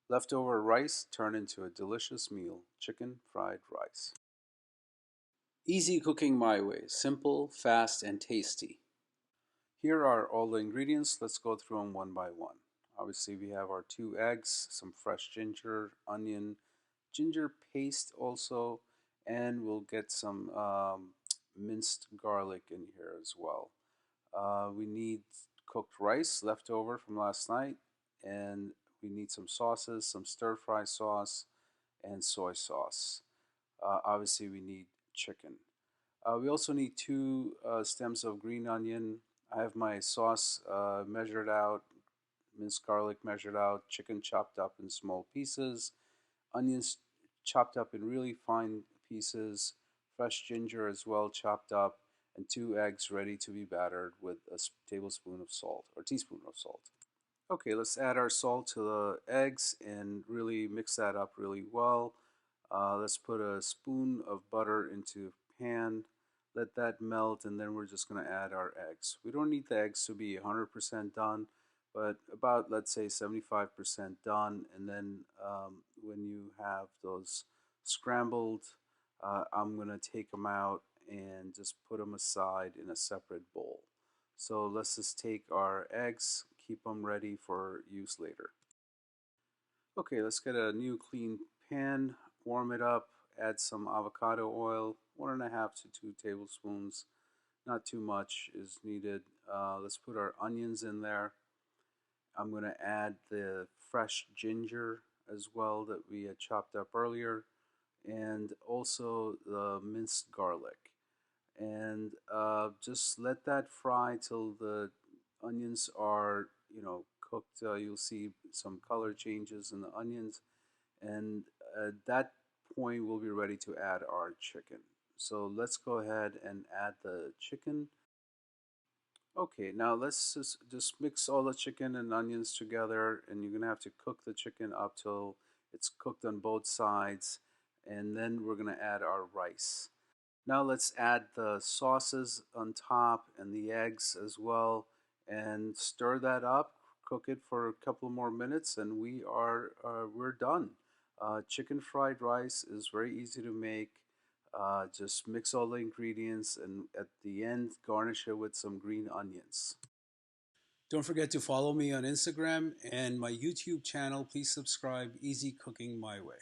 Leftover rice turned into a delicious meal, chicken fried rice. Easy cooking my way, simple, fast, and tasty. Here are all the ingredients. Let's go through them one by one. Obviously, we have our 2 eggs, some fresh ginger, onion, ginger paste also, and we'll get some minced garlic in here as well. We need cooked rice left over from last night, and we need some sauces, some stir fry sauce, and soy sauce. Obviously, we need chicken. We also need 2 stems of green onion. I have my sauce measured out, minced garlic measured out, chicken chopped up in small pieces, onions chopped up in really fine pieces, fresh ginger as well chopped up, and 2 eggs ready to be battered with a tablespoon of salt or teaspoon of salt. Okay, let's add our salt to the eggs and really mix that up really well. Let's put a spoon of butter into a pan, let that melt, and then we're just going to add our eggs. We don't need the eggs to be 100% done, but about, let's say, 75% done. And then when you have those scrambled, I'm going to take them out and just put them aside in a separate bowl. So let's just take our eggs, keep them ready for use later. Okay, let's get a new clean pan, warm it up, add some avocado oil, 1.5 to 2 tablespoons. Not too much is needed. Let's put our onions in there. I'm going to add the fresh ginger as well that we had chopped up earlier, and also the minced garlic. And just let that fry till the onions are, cooked. You'll see some color changes in the onions, and at that point we'll be ready to add our chicken. So let's go ahead and add the chicken. Okay, now let's just mix all the chicken and onions together, and you're gonna have to cook the chicken up till it's cooked on both sides, and then we're gonna add our rice. Now let's add the sauces on top and the eggs as well, and stir that up. Cook it for a couple more minutes, and we're done. Chicken fried rice is very easy to make. Just mix all the ingredients, and at the end, garnish it with some green onions. Don't forget to follow me on Instagram and my YouTube channel. Please subscribe. Easy Cooking My Way.